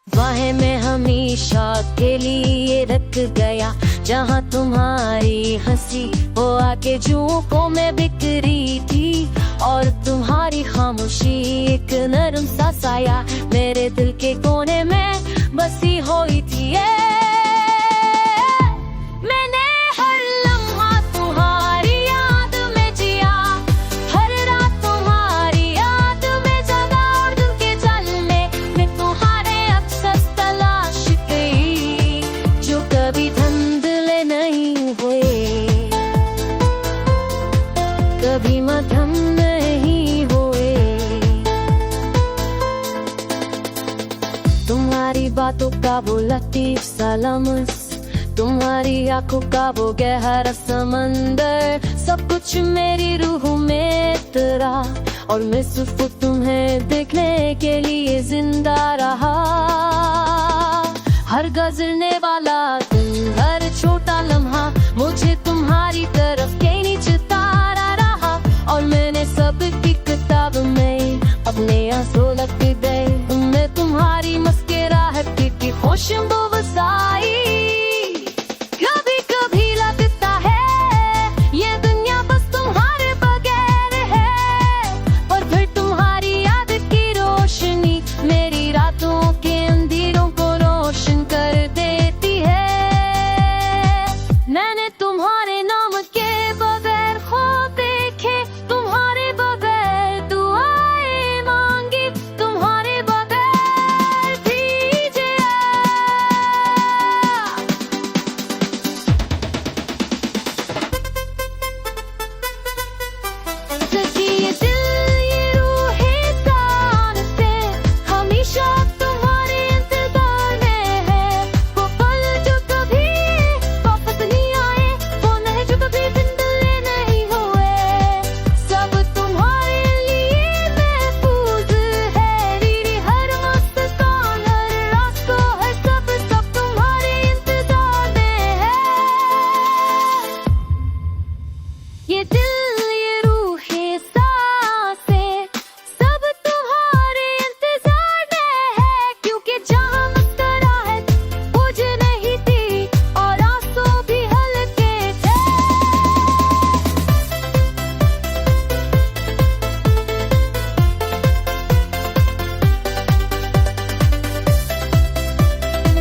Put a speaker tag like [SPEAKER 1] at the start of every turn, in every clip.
[SPEAKER 1] वाहे में हमेशा के लिए रख गया, जहाँ तुम्हारी हंसी वो आके झोंकों में बिखरी थी, और तुम्हारी खामोशी एक नरम सा साया मेरे दिल के कोने में बसी हुई थी। मैंने हर लम्हा तुम्हारी याद में जिया, हर रात तुम्हारी याद में जगा, और दिल के जलने में तुम्हारे अक्सर तलाश गई, जो कभी धुंधले नहीं हुए, कभी मध्यम नहीं हुए। तुम्हारी बातों का वो लतीफ सा लम्स, तुम्हारी आंखों का वो गहरा समंदर, सब कुछ मेरी रूह में तेरा, और मैं सिर्फ तुम्हें देखने के लिए जिंदा रहा। हर गुजरने वाला दिन, हर छोटा लम्हा मुझे तुम्हारी तरफ के नीचे तारा रहा, और मैंने सबकी किताब में अपने आंसू लिख दे। मैं तुम्हारी मुस्कुराहट की खुशबू बसाई। कभी कभी लगता है ये दुनिया बस तुम्हारे बगैर है, और फिर तुम्हारी याद की रोशनी मेरी रातों के अंधेरों को रोशन कर देती है। मैंने तुम्हारे नाम के बगैर ख्वाब देखे, तुम्हारे बगैर दुआएं मांगी, तुम्हारे बगैर भी जिया। सच्ची ये दिल ये रूह है जान से, हमेशा तुम्हारे इंतजार में है। वो पल जो कभी वापस नहीं आए, वो नहीं जो कभी धुंधले नहीं हुए, सब तुम्हारे लिए महफूज है। मेरी हर मुस्कान, हर रास्ता है, सब तुम्हारे इंतजार में है। ये दिल ये रूह ये सांसें, सब तुम्हारे इंतजार में है, क्योंकि जहाँ मुस्कुराहट बोझ नहीं थी, और आंसू भी हल्के थे।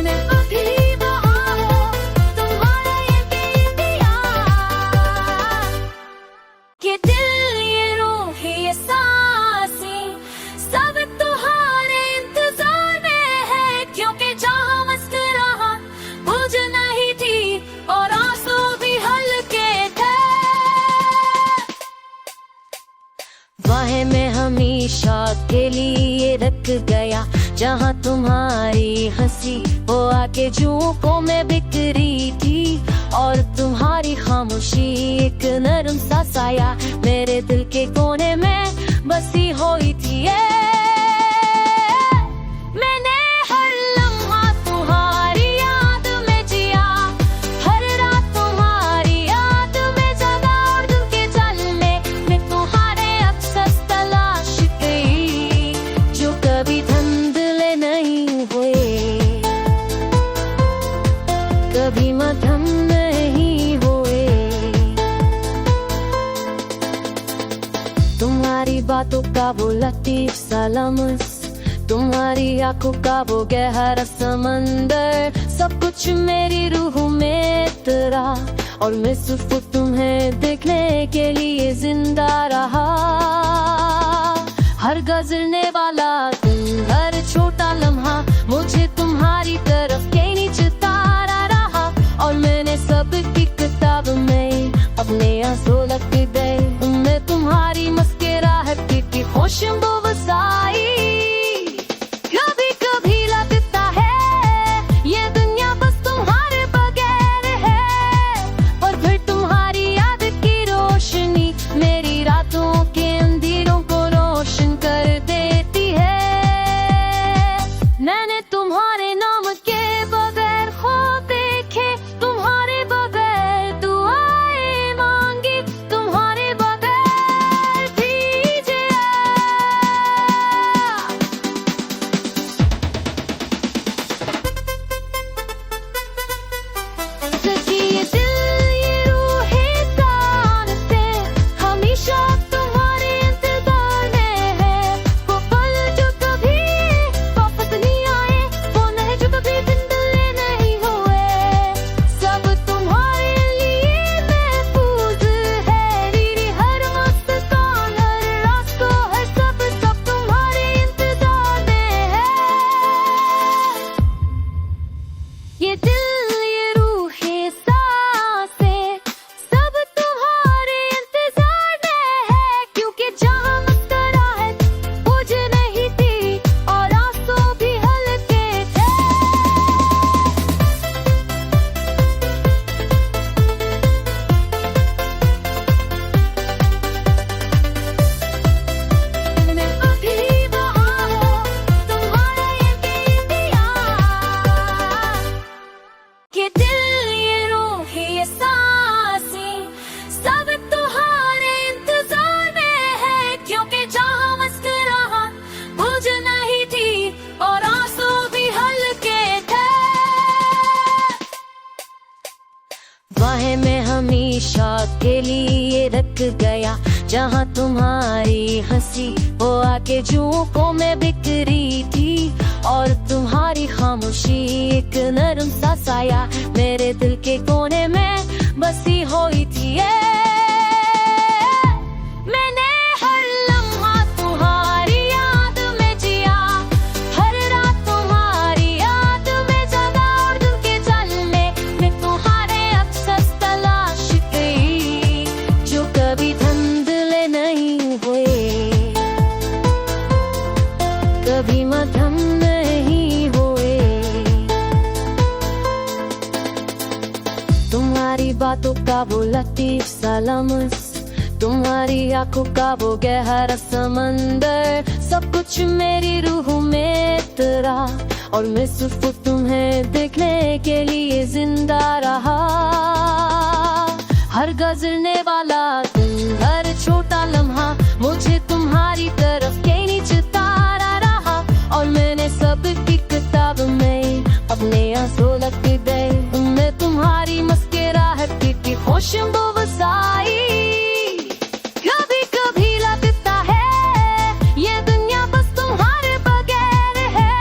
[SPEAKER 1] मैं अभी वहाँ हूँ, तुम्हारा यकीन दिया। ये दिल ये रूह ये सांसें, सब तुम्हारे इंतजार में है, क्योंकि जहाँ मुस्कुराहट बोझ नहीं थी, और आंसू भी हल्के थे। वाहे में हमेशा के लिए रख गया, जहाँ तुम्हारी हंसी वो आके झोंकों में बिखरी थी, और तुम्हारी खामोशी एक नरम सा साया मेरे दिल के कोने में बसी हुई थी। मैंने हर लम्हा तुम्हारी याद में जिया, हर रात तुम्हारी याद में जगा, और दिल के जलने में तुम्हारे अक्सर तलाश गई, जो कभी धुंधले नहीं हुए, कभी मध्यम नहीं हुए। तुम्हारी बातों का वो लतीफ सा लम्स, तुम्हारी आंखों का वो गहरा समंदर, सब कुछ मेरी रूह में तेरा, और मैं सिर्फ तुम्हें देखने के लिए जिंदा रहा। हर गुजरने वाला दिन, हर छोटा लम्हा मुझे तुम्हारी तरफ के नीचे तारा रहा, और मैंने सबकी किताब में अपने आंसू लिख दे। मैं तुम्हारी मुस्कुराहट की खुशबू बसाई। कभी कभी लगता है ये दुनिया बस तुम्हारे बगैर है, और फिर तुम्हारी याद की रोशनी मेरी रातों के अंधेरों को रोशन कर देती है। बिक गया, जहाँ तुम्हारी हंसी वो आके झोंकों में बिखरी थी, और तुम्हारी खामोशी एक नरम सा साया मेरे दिल के कोने में बसी हुई थी। मैंने हर लम्हा तुम्हारी याद में जिया, हर रात तुम्हारी याद में जगा, और दिल के जल में मैं तुम्हारे अफसोस तलाश गई, जो कभी धुंधले नहीं हुए, कभी मध्यम नहीं हुए। तुम्हारी बातों का वो लतीफ सा लम्स, तुम्हारी आंखों का वो गहरा समंदर, सब कुछ मेरी रूह में तेरा, और मैं सिर्फ तुम्हें देखने के लिए जिंदा रहा। हर गुजरने वाला दिन, हर छोटा लम्हा मुझे तुम्हारी तरफ खींच तारा रहा, और मैंने सबकी किताब में अपने आंसू लिख दिए। मैं तुम्हारी मुस्कुराहट की खुशबू बसाई, कभी कभी लगता है ये दुनिया बस तुम्हारे बगैर है,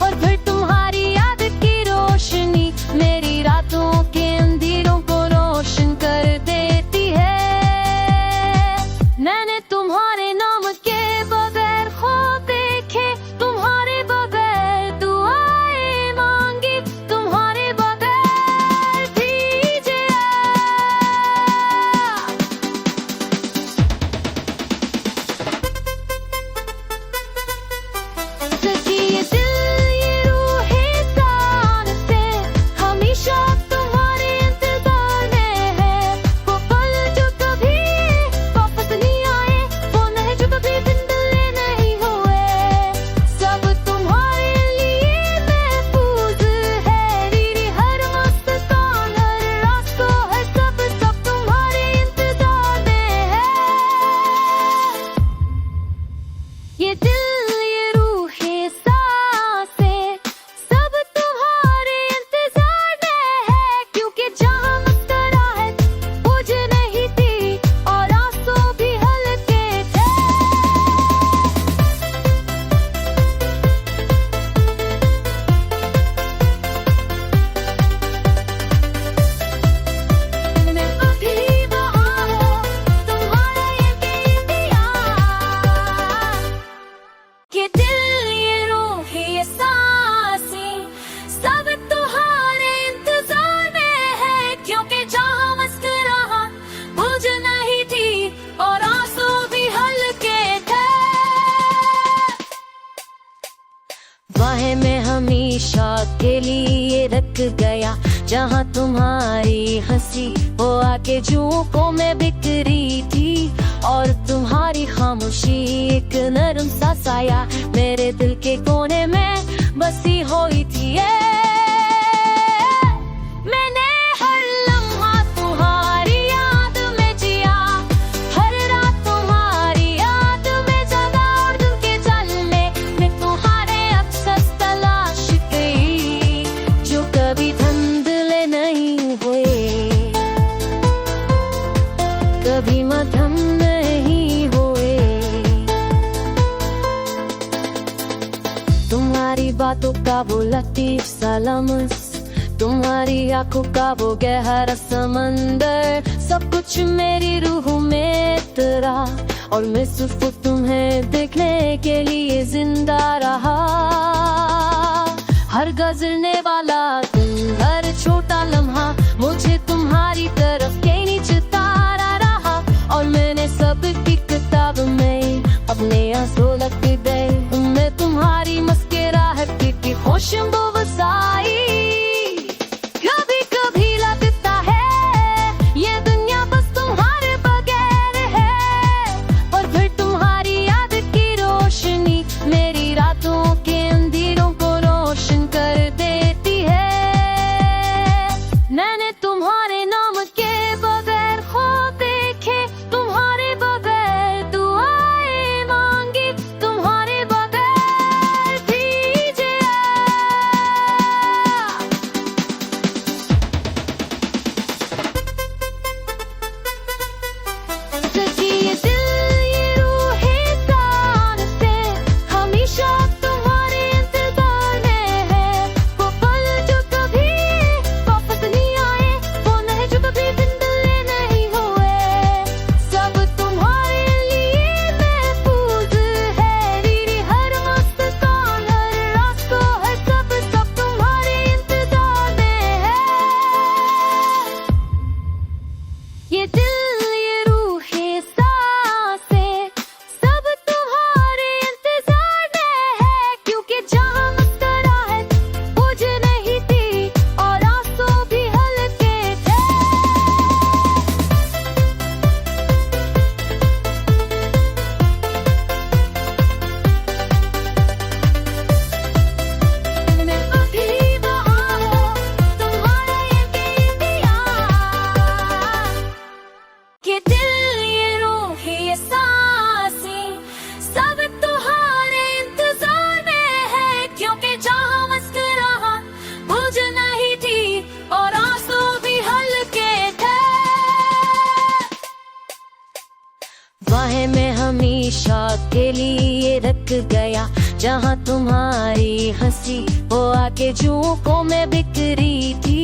[SPEAKER 1] और फिर तुम्हारी याद की रोशनी मेरी रातों के अंधेरों को रोशन कर देती है। मैंने तुम्हारे नाम के बगैर ख्वाब देखे, तुम्हारे बगैर दुआएं मांगी, तुम्हारे बगैर भी जिया। सकी ये दिल ये रूह इंसान से हमेशा तुम्हारे इंतजार में है, वो पल जो कभी वापस नहीं आए, वो नहीं जो कभी धुंधले नहीं हुए, सब तुम्हारे लिए महफूज है। मेरी हर मुस्कान हर रास्ता है, सब सब तुम्हारे इंतजार में है। ये दिल ये रूह ये सांसें सब तुम्हारे इंतजार में है, क्योंकि जहाँ मुस्कुराहट मुझे नहीं थी और आंसू भी हल्के थे। मैं अभी वहाँ हूँ, तुम्हारा यकीन दिया, ये दिल ये रूह ये सांसें सब तुम्हारे इंतजार में है, क्योंकि जहाँ मुस्कुराहट मुझे नहीं थी और आंसू भी हल्के थे। वाहे मैं हमेशा के लिए रख गया, जहाँ तुम्हारी हंसी वो आके झोंकों में बिखरी थी, और तुम्हारी खामोशी एक नरम सा साया मेरे दिल के कोने में बसी हुई थी। मैंने हर लम्हा तुम्हारी याद में जिया, हर रात तुम्हारी याद में जगा, और दिल के जल में मैं तुम्हारे अफसोस तलाश गई, जो कभी धुंधले नहीं हुए, कभी मध्यम नहीं हुए। तुम्हारी बातों का वो लतीफ सा लम्स, तुम्हारी आंखों का वो गहरा समंदर, सब कुछ मेरी रूह में तेरा, और मैं सिर्फ तुम्हें देखने के लिए जिंदा रहा। हर गुजरने वाला दिन, हर छोटा लम्हा मुझे तुम्हारी तरफ खींच तारा रहा, और मैंने सबकी किताब में अपने आंसू लिख दिए। मैं तुम्हारी मुस्कुराहट की खुशबू बसाई, कभी कभी लगता है ये दुनिया बस तुम्हारे बगैर है, और फिर तुम्हारी याद की रोशनी मेरी रातों के अंधेरों को रोशन कर देती है। मैंने तुम्हारे नाम के बगैर ख्वाब देखे, तुम्हारे बगैर दुआएं मांगी, तुम्हारे बगैर भी जिया। गया। जहाँ तुम्हारी हंसी वो आके जुओं को मैं बिखरी थी,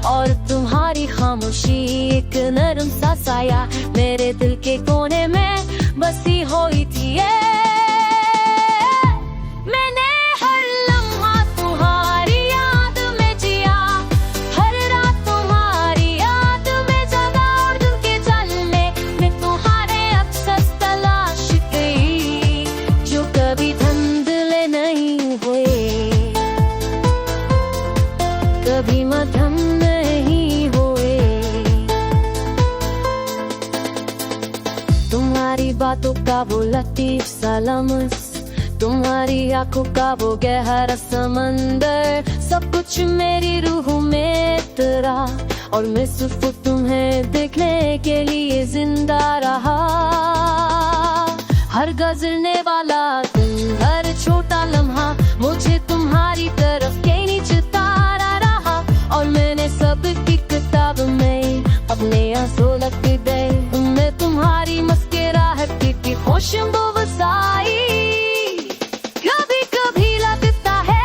[SPEAKER 1] और तुम्हारी खामोशी एक नरम सा साया मेरे दिल के कोने में बसी हुई थी। मैंने हर लम्हा तुम्हारी याद में जिया, हर रात तुम्हारी याद में जगा, और दिल के जलने में तुम्हारे अक्सर तलाश गई, जो कभी धुंधले नहीं हुए, कभी मध्यम नहीं हुए। तुम्हारी बातों का वो लतीफ सा लम्स, तुम्हारी आंखों का वो गहरा समंदर, सब कुछ मेरी रूह में तेरा, और मैं सिर्फ तुम्हें देखने के लिए जिंदा रहा। हर गुजरने वाला दिन, हर छोटा लम्हा मुझे तुम्हारी तरफ के नीचे तारा रहा, और मैंने सबकी किताब में अपने आंसू लिख दे। मैं तुम्हारी मुस्कुराहट की खुशबू बसाई। कभी कभी लगता है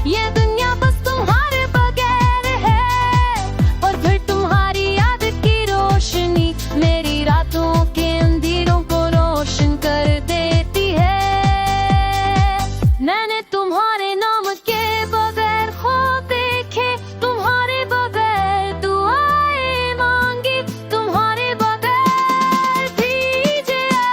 [SPEAKER 1] ये दुनिया बस तुम्हारे बगैर है, और फिर तुम्हारी याद की रोशनी मेरी रातों के अंधेरों को रोशन कर देती है। मैंने तुम्हारे नाम के बगैर ख्वाब देखे, तुम्हारे बगैर दुआएं मांगी, तुम्हारे बगैर भी जिया।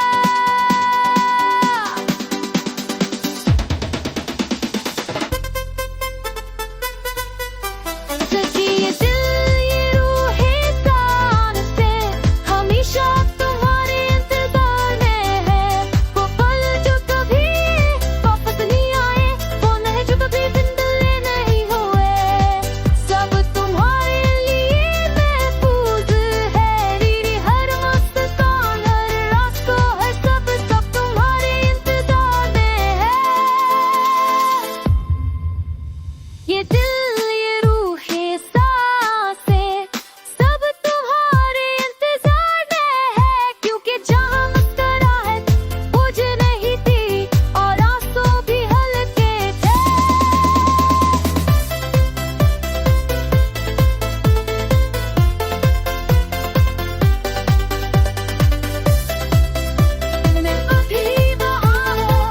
[SPEAKER 1] सच्ची ये दिल ये रूह है सांस से, हमेशा तुम्हारे इंतजार में है। वो पल जो कभी वापस नहीं आए, वो नहीं जो कभी जिंदगी नहीं हुए, सब तुम्हारे लिए महफूज है। मेरी हर मुस्कान हर रास्तों है, सब तुम्हारे इंतजार में है। ये दिल ये रूह है सांसें, सब तुम्हारे इंतजार में है, क्योंकि जहाँ मुस्कुराहट बुझ नहीं थी और आंसू भी हल्के थे। मैं अभी वहाँ हूँ,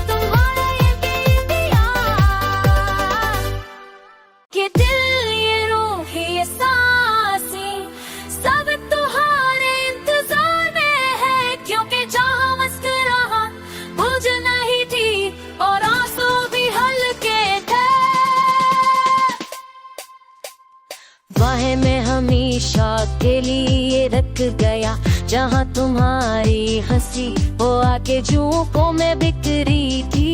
[SPEAKER 1] तुम्हारा यकीन दिया। ये दिल ये रूह ये सांसें, सब तुम्हारे इंतजार में है, क्योंकि जहाँ मुस्कुराहट बुझ नहीं थी और आंसू भी हल्के थे। वह मैं हमेशा के लिए रख गया। जहाँ तुम्हारी हंसी वो आके जुओं को मैं बिखरी थी,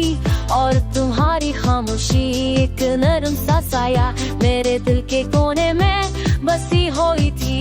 [SPEAKER 1] और तुम्हारी खामोशी एक नरम सा साया मेरे दिल के कोने में बसी हुई थी।